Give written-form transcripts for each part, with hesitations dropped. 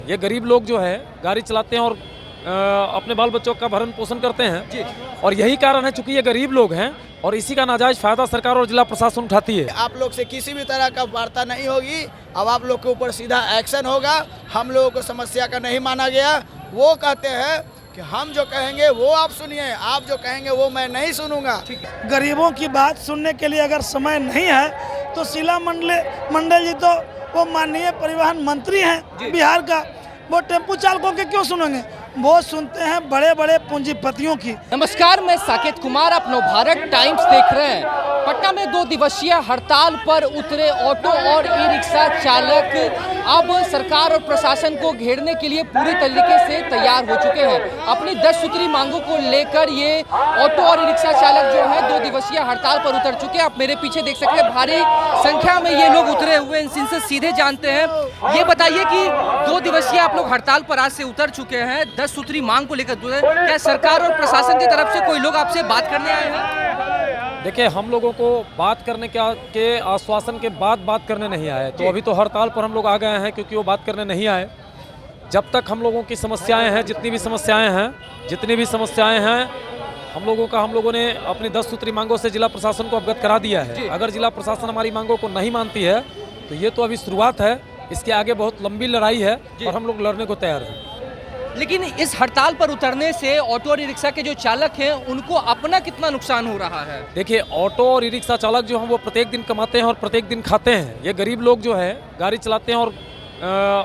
ये गरीब लोग जो है गाड़ी चलाते हैं और अपने बाल बच्चों का भरण पोषण करते हैं जी। और यही कारण है चूंकि ये गरीब लोग हैं और इसी का नाजायज फायदा सरकार और जिला प्रशासन उठाती है। आप लोग से किसी भी तरह का वार्ता नहीं होगी, अब आप लोग के ऊपर सीधा एक्शन होगा। हम लोगों को समस्या का नहीं माना गया। वो कहते हैं कि हम जो कहेंगे वो आप सुनिए, आप जो कहेंगे वो मैं नहीं सुनूंगा। गरीबों की बात सुनने के लिए अगर समय नहीं है तो शीला मंडल जी तो वो माननीय परिवहन मंत्री हैं बिहार का, वो टेम्पू चालकों के क्यों सुनेंगे? वो सुनते हैं बड़े बड़े पूंजीपतियों की। नमस्कार, मैं साकेत कुमार, आप नवभारत टाइम्स देख रहे हैं। पटना में 2 दिवसीय हड़ताल पर उतरे ऑटो और ई रिक्शा चालक अब सरकार और प्रशासन को घेरने के लिए पूरी तरीके से तैयार हो चुके हैं। अपनी 10 सूत्री मांगों को लेकर ये ऑटो और ई रिक्शा चालक जो है 2 दिवसीय हड़ताल पर उतर चुके हैं। आप मेरे पीछे देख सकते हैं, भारी संख्या में ये लोग उतरे हुए हैं। इनसे सीधे जानते हैं, ये बताइए कि 2 दिवसीय आप लोग हड़ताल पर आज से उतर चुके हैं, 10 सूत्री मांग को लेकर, क्या सरकार और प्रशासन की तरफ से कोई लोग आपसे बात करने आए हैं? देखिए, हम लोगों को बात करने के आश्वासन के बाद बात करने नहीं आए, तो अभी तो हड़ताल पर हम लोग आ गए हैं क्योंकि वो बात करने नहीं आए। जब तक हम लोगों की समस्याएं हैं, जितनी भी समस्याएं हैं हम लोगों ने अपनी 10 सूत्री मांगों से जिला प्रशासन को अवगत करा दिया है। अगर जिला प्रशासन हमारी मांगों को नहीं मानती है तो ये तो अभी शुरुआत है, इसके आगे बहुत लंबी लड़ाई है और हम लोग लड़ने को तैयार हैं। लेकिन इस हड़ताल पर उतरने से ऑटो और ई रिक्शा के जो चालक हैं उनको अपना कितना नुकसान हो रहा है? देखिए, ऑटो और ई रिक्शा चालक जो हैं वो प्रत्येक दिन कमाते हैं और प्रत्येक दिन खाते हैं। ये गरीब लोग जो है गाड़ी चलाते हैं और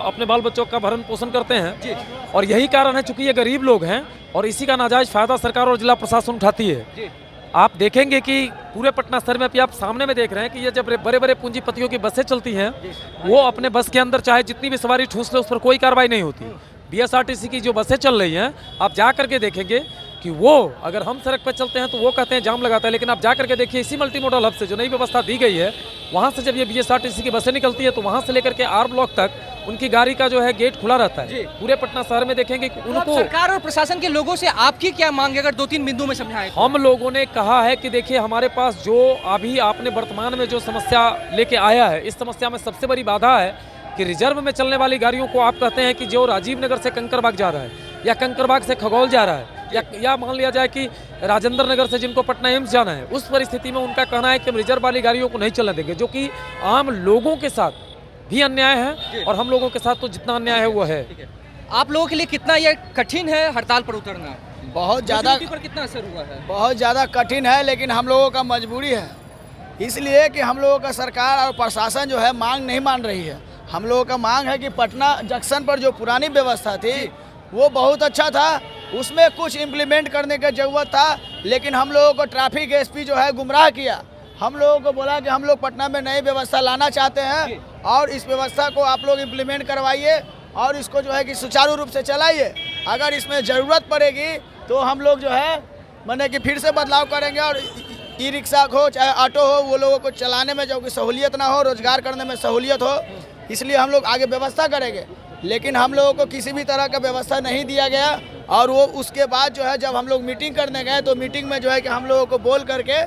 अपने बाल बच्चों का भरण पोषण करते हैं जी। और यही कारण है चूंकि ये गरीब लोग हैं और इसी का नाजायज फायदा सरकार और जिला प्रशासन उठाती है जी। आप देखेंगे कि पूरे पटना शहर में आप सामने में देख रहे हैं कि ये जब बड़े बड़े पूंजीपतियों की बसें चलती हैं, वो अपने बस के अंदर चाहे जितनी भी सवारी ठूस ले उस पर कोई कार्रवाई नहीं होती। बीएसआरटीसी की जो बसें चल रही हैं, आप जा करके देखेंगे कि वो अगर हम सड़क पर चलते हैं तो वो कहते हैं जाम लगाता है, लेकिन आप जा करके देखिए इसी मल्टी मॉडल हब से जो नई व्यवस्था दी गई है, वहाँ से जब ये बीएसआरटीसी की बसें निकलती है तो वहाँ से लेकर के आर ब्लॉक तक उनकी गाड़ी का जो है गेट खुला रहता है। पूरे पटना शहर में देखेंगे कि उनको सरकार और प्रशासन के लोगों से आपकी क्या मांग है, अगर 2-3 बिंदु में समझाएं? हम लोगों ने कहा है कि देखिए, हमारे पास जो अभी आपने वर्तमान में जो समस्या लेके आया है, इस समस्या में सबसे बड़ी बाधा है कि रिजर्व में चलने वाली गाड़ियों को आप कहते हैं कि जो राजीव नगर से कंकरबाग जा रहा है या कंकरबाग से खगौल जा रहा है या मान लिया जाए कि राजेंद्र नगर से जिनको पटना एम्स जाना है, उस परिस्थिति में उनका कहना है कि हम रिजर्व वाली गाड़ियों को नहीं चलने देंगे, जो कि आम लोगों के साथ भी अन्याय है और हम लोगों के साथ तो जितना अन्याय है वो है। आप लोगों के लिए कितना ये कठिन है हड़ताल पर उतरना? बहुत ज़्यादा। पर कितना असर हुआ है? बहुत ज़्यादा कठिन है, लेकिन हम लोगों का मजबूरी है, इसलिए कि हम लोगों का सरकार और प्रशासन जो है मांग नहीं मान रही है। हम लोगों का मांग है कि पटना जंक्शन पर जो पुरानी व्यवस्था थी वो बहुत अच्छा था, उसमें कुछ इम्प्लीमेंट करने की ज़रूरत था, लेकिन हम लोगों को ट्रैफिक एसपी जो है गुमराह किया। हम लोगों को बोला कि हम लोग पटना में नई व्यवस्था लाना चाहते हैं और इस व्यवस्था को आप लोग इम्प्लीमेंट करवाइए और इसको जो है कि सुचारू रूप से चलाइए। अगर इसमें ज़रूरत पड़ेगी तो हम लोग जो है माने कि फिर से बदलाव करेंगे और ई रिक्शा हो चाहे ऑटो हो, वो लोगों को चलाने में जो कि सहूलियत ना हो, रोजगार करने में सहूलियत हो, इसलिए हम लोग आगे व्यवस्था करेंगे। लेकिन हम लोगों को किसी भी तरह का व्यवस्था नहीं दिया गया और वो उसके बाद जो है जब हम लोग मीटिंग करने गए तो मीटिंग में जो है कि हम लोगों को बोल करके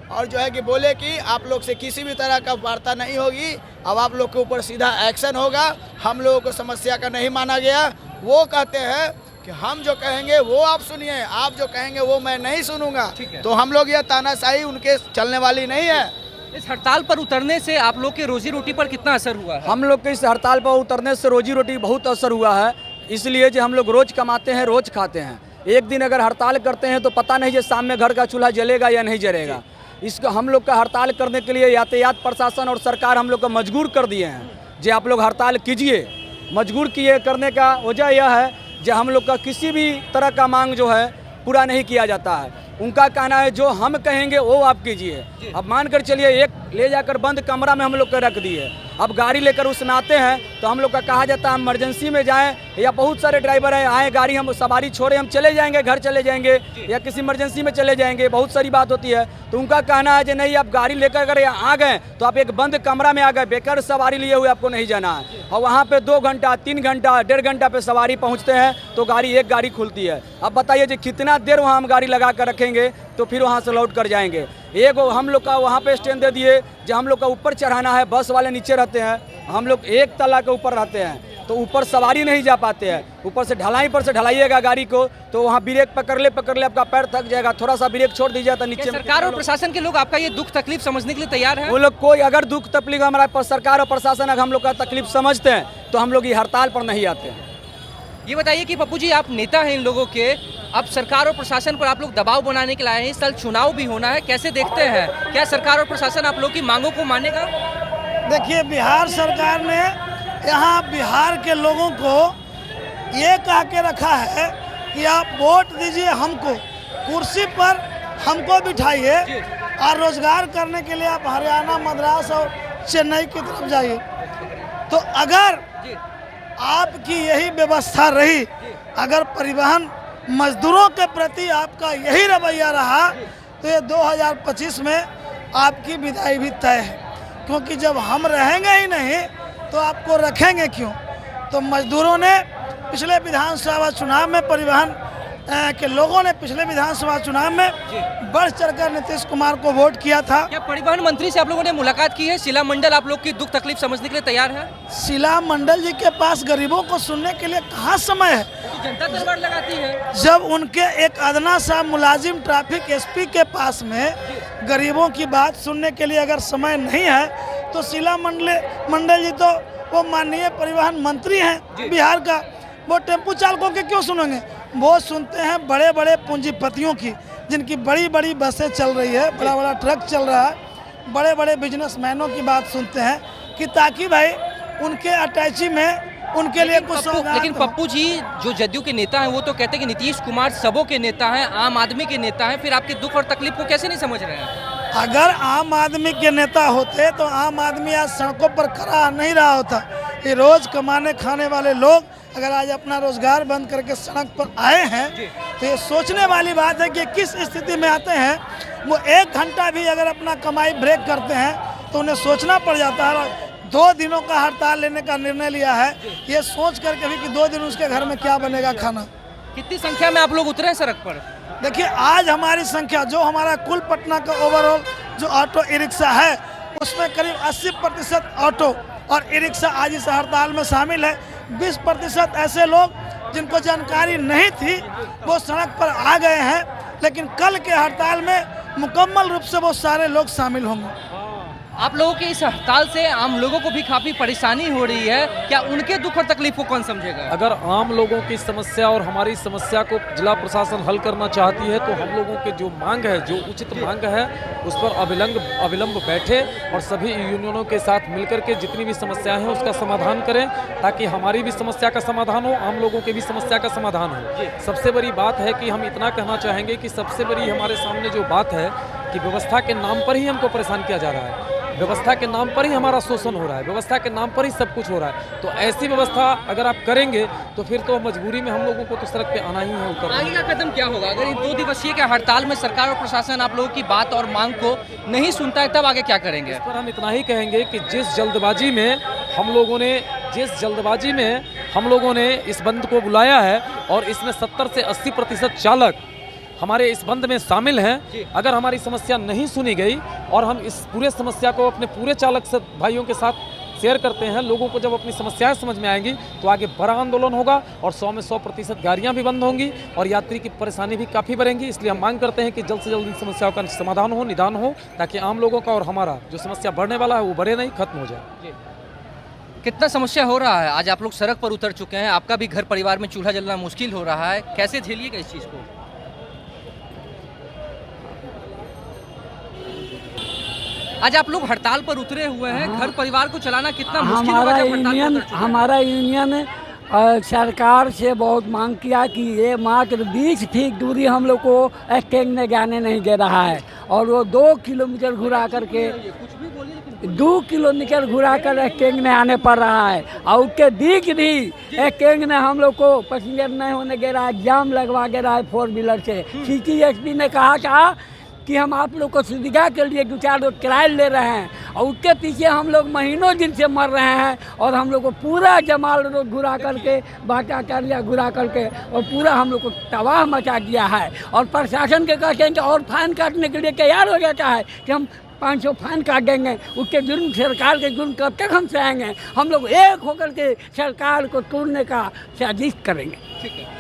और जो है कि बोले कि आप लोग से किसी भी तरह का वार्ता नहीं होगी, अब आप लोग के ऊपर सीधा एक्शन होगा। हम लोगों को समस्या का नहीं माना गया। वो कहते हैं कि हम जो कहेंगे वो आप सुनिए, आप जो कहेंगे वो मैं नहीं सुनूंगा। तो हम लोग ये तानाशाही उनके चलने वाली नहीं है। इस हड़ताल पर उतरने से आप लोग के रोजी रोटी पर कितना असर हुआ है? हम लोग के इस हड़ताल पर उतरने से रोजी रोटी बहुत असर हुआ है, इसलिए जो हम लोग रोज कमाते हैं, रोज खाते हैं। एक दिन अगर हड़ताल करते हैं तो पता नहीं है शाम में घर का चूल्हा जलेगा या नहीं जलेगा। इसको हम लोग का हड़ताल करने के लिए यातायात प्रशासन और सरकार हम लोग को मजबूर कर दिए हैं जो आप लोग हड़ताल कीजिए। मजबूर किए करने का वजह यह है जो हम लोग का किसी भी तरह का मांग जो है पूरा नहीं किया जाता है। उनका कहना है जो हम कहेंगे वो आप कीजिए। अब मानकर चलिए एक ले जाकर बंद कमरा में हम लोग को रख दिए, अब गाड़ी लेकर उसमें आते हैं तो हम लोग का कहा जाता है हम इमरजेंसी में जाएं, या बहुत सारे ड्राइवर हैं आए गाड़ी हम सवारी छोड़े हम चले जाएंगे, घर चले जाएंगे या किसी इमरजेंसी में चले जाएंगे, बहुत सारी बात होती है। तो उनका कहना है कि नहीं, आप गाड़ी लेकर अगर आ गए तो आप एक बंद कमरा में आ गए, बेकार सवारी लिए हुए आपको नहीं जाना है। और वहाँ पे 2 घंटा 3 घंटा 1.5 घंटा पे सवारी पहुँचते हैं तो एक गाड़ी खुलती है। अब बताइए जी कितना देर वहाँ हम गाड़ी लगा कर रखेंगे तो फिर वहाँ से लौट कर जाएंगे। एक हम लोग का वहाँ पे स्टैंड दे दिए जो हम लोग का ऊपर चढ़ाना है, बस वाले नीचे रहते हैं, हम लोग 1 तल्ला के ऊपर रहते हैं। तो ऊपर सवारी नहीं जा पाते हैं। ऊपर से ढलाइएगा गाड़ी को तो वहाँ ब्रेक पकड़ ले आपका पैर थक जाएगा, थोड़ा सा ब्रेक छोड़ दीजिए तो नीचे। सरकार और प्रशासन के लोग आपका ये दुख तकलीफ समझने के लिए तैयार है? वो लोग कोई अगर दुख तकलीफ हमारा सरकार और प्रशासन अगर हम लोग का तकलीफ समझते हैं तो हम लोग ये हड़ताल पर नहीं आते हैं। ये बताइए कि पप्पू जी, आप नेता हैं इन लोगों के, अब सरकार और प्रशासन पर आप लोग दबाव बनाने के लिए आए हैं, इस साल चुनाव भी होना है, कैसे देखते हैं? क्या सरकार और प्रशासन आप लोग की मांगों को मानेगा? देखिए, बिहार सरकार ने यहाँ बिहार के लोगों को ये कह के रखा है कि आप वोट दीजिए हमको, कुर्सी पर हमको बिठाइए और रोजगार करने के लिए आप हरियाणा, मद्रास और चेन्नई की तरफ जाइए। तो अगर आपकी यही व्यवस्था रही, अगर परिवहन मजदूरों के प्रति आपका यही रवैया रहा तो ये 2025 में आपकी विदाई भी तय है, क्योंकि जब हम रहेंगे ही नहीं तो आपको रखेंगे क्यों। तो मजदूरों ने पिछले विधानसभा चुनाव में, परिवहन के लोगों ने पिछले विधानसभा चुनाव में बढ़ चढ़कर नीतीश कुमार को वोट किया था। क्या परिवहन मंत्री से आप लोगों ने मुलाकात की है? शीला मंडल आप लोग की दुख तकलीफ समझने के लिए तैयार है? शीला मंडल जी के पास गरीबों को सुनने के लिए कहाँ समय है? तो जनता दरबार लगाती है। जब उनके एक अदना सा मुलाजिम ट्रैफिक एसपी के पास में गरीबों की बात सुनने के लिए अगर समय नहीं है तो शीला मंडल जी तो वो माननीय परिवहन मंत्री हैं बिहार का, वो टेम्पू चालकों के क्यों सुनेंगे? वो सुनते हैं बड़े बड़े पूंजीपतियों की, जिनकी बड़ी बड़ी बसें चल रही है, बड़ा बड़ा ट्रक चल रहा है, बड़े बड़े बिजनेसमैनों की बात सुनते हैं कि ताकि भाई उनके अटैची में उनके लिए कुछ। लेकिन पप्पू जी, जो जदयू के नेता हैं वो तो कहते हैं कि नीतीश कुमार सबों के नेता हैं, आम आदमी के नेता हैं, फिर आपके दुख और तकलीफ को कैसे नहीं समझ रहे हैं? अगर आम आदमी के नेता होते तो आम आदमी आज सड़कों पर खड़ा नहीं रहा होता। ये रोज कमाने खाने वाले लोग अगर आज अपना रोजगार बंद करके सड़क पर आए हैं तो ये सोचने वाली बात है कि किस स्थिति में आते हैं। वो 1 घंटा भी अगर अपना कमाई ब्रेक करते हैं तो उन्हें सोचना पड़ जाता है। 2 दिनों का हड़ताल लेने का निर्णय लिया है, ये सोच करके भी कि 2 दिन उसके घर में क्या बनेगा खाना। कितनी संख्या में आप लोग उतरे हैं सड़क पर? देखिए, आज हमारी संख्या, जो हमारा कुल पटना का ओवरऑल जो ऑटो ई रिक्शा है उसमें करीब 80% ऑटो और ई रिक्शा आज इस हड़ताल में शामिल है। 20% ऐसे लोग जिनको जानकारी नहीं थी वो सड़क पर आ गए हैं, लेकिन कल के हड़ताल में मुकम्मल रूप से वो सारे लोग शामिल होंगे। आप लोगों के इस हड़ताल से आम लोगों को भी काफी परेशानी हो रही है, क्या उनके दुख और तकलीफ को कौन समझेगा? अगर आम लोगों की समस्या और हमारी समस्या को जिला प्रशासन हल करना चाहती है तो हम लोगों के जो मांग है, जो उचित मांग है, उस पर अविलंब बैठे और सभी यूनियनों के साथ मिलकर के जितनी भी समस्याएं हैं उसका समाधान करें, ताकि हमारी भी समस्या का समाधान हो, आम लोगों की भी समस्या का समाधान हो। सबसे बड़ी बात है कि हम इतना कहना चाहेंगे कि सबसे बड़ी हमारे सामने जो बात है कि व्यवस्था के नाम पर ही हमको परेशान किया जा रहा है, व्यवस्था के नाम पर ही हमारा शोषण हो रहा है, व्यवस्था के नाम पर ही सब कुछ हो रहा है। तो ऐसी व्यवस्था अगर आप करेंगे तो फिर तो मजबूरी में हम लोगों को तो सड़क पे आना ही है। ऊपर आगे का कदम क्या होगा अगर इन 2 दिवसीय के हड़ताल में सरकार और प्रशासन आप लोगों की बात और मांग को नहीं सुनता है, तब आगे क्या करेंगे? इस पर हम इतना ही कहेंगे कि जिस जल्दबाजी में हम लोगों ने इस बंद को बुलाया है और इसमें 70 से 80% चालक हमारे इस बंद में शामिल हैं। अगर हमारी समस्या नहीं सुनी गई और हम इस पूरे समस्या को अपने पूरे चालक भाइयों के साथ शेयर करते हैं, लोगों को जब अपनी समस्याएं समझ में आएंगी तो आगे बड़ा आंदोलन होगा और 100 में 100% गाड़ियां भी बंद होंगी और यात्री की परेशानी भी काफ़ी बढ़ेंगी। इसलिए हम मांग करते हैं कि जल्द से जल्द इन समस्याओं का समाधान हो, निदान हो, ताकि आम लोगों का और हमारा जो समस्या बढ़ने वाला है वो बढ़े नहीं, खत्म हो जाए। कितना समस्या हो रहा है? आज आप लोग सड़क पर उतर चुके हैं, आपका भी घर परिवार में चूल्हा जलना मुश्किल हो रहा है, कैसे झेलिएगा इस चीज़ को? आज आप लोग हड़ताल पर उतरे हुए हैं, घर परिवार को चलाना कितना मुश्किल होगा जब हड़ताल पर उतर चुके हैं? हमारा यूनियन सरकार से बहुत मांग किया कि ये मात्र 20 फीट दूरी हम लोग को एक्सचेंज में जाने नहीं दे रहा है और वो 2 किलोमीटर घुरा करके 2 किलोमीटर घुरा कर एक्सचेंज में आने पड़ रहा है और उसके बीच भी एक्सचेंज में हम लोग को पैसेंजर नहीं होने दे रहा है, जाम लगवा दे रहा है 4 व्हीलर से। सिटी एसपी ने कहा था कि हम आप लोग को सुविधा के लिए 2-4 रोज किराए ले रहे हैं और उसके पीछे हम लोग महीनों दिन से मर रहे हैं और हम लोग को पूरा जमाल रोड घुरा करके, बाटा कालिया घुरा करके और पूरा हम लोग को तबाह मचा दिया है। और प्रशासन के कहते हैं कि और फाइन काटने के लिए तैयार हो जाता है कि हम 500 फाइन काट देंगे, उसके जुर्म सरकार के जुर्म कब तक हम सहेंगे? हम लोग एक होकर के सरकार को तोड़ने का साजिश करेंगे। ठीक है,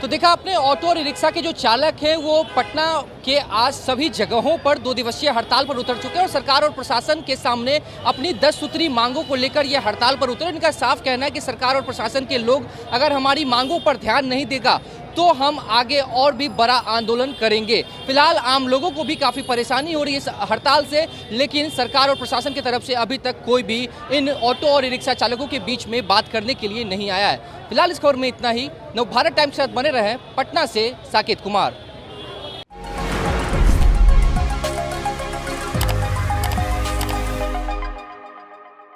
तो देखा आपने ऑटो और रिक्शा के जो चालक हैं वो पटना के आज सभी जगहों पर 2 दिवसीय हड़ताल पर उतर चुके हैं और सरकार और प्रशासन के सामने अपनी 10 सूत्री मांगों को लेकर ये हड़ताल पर उतरे। इनका साफ कहना है कि सरकार और प्रशासन के लोग अगर हमारी मांगों पर ध्यान नहीं देगा तो हम आगे और भी बड़ा आंदोलन करेंगे। फिलहाल आम लोगों को भी काफ़ी परेशानी हो रही है इस हड़ताल से, लेकिन सरकार और प्रशासन की तरफ से अभी तक कोई भी इन ऑटो और रिक्शा चालकों के बीच में बात करने के लिए नहीं आया है। फिलहाल इस खबर में इतना ही। नवभारत टाइम्स के साथ बने रहें। पटना से साकेत कुमार।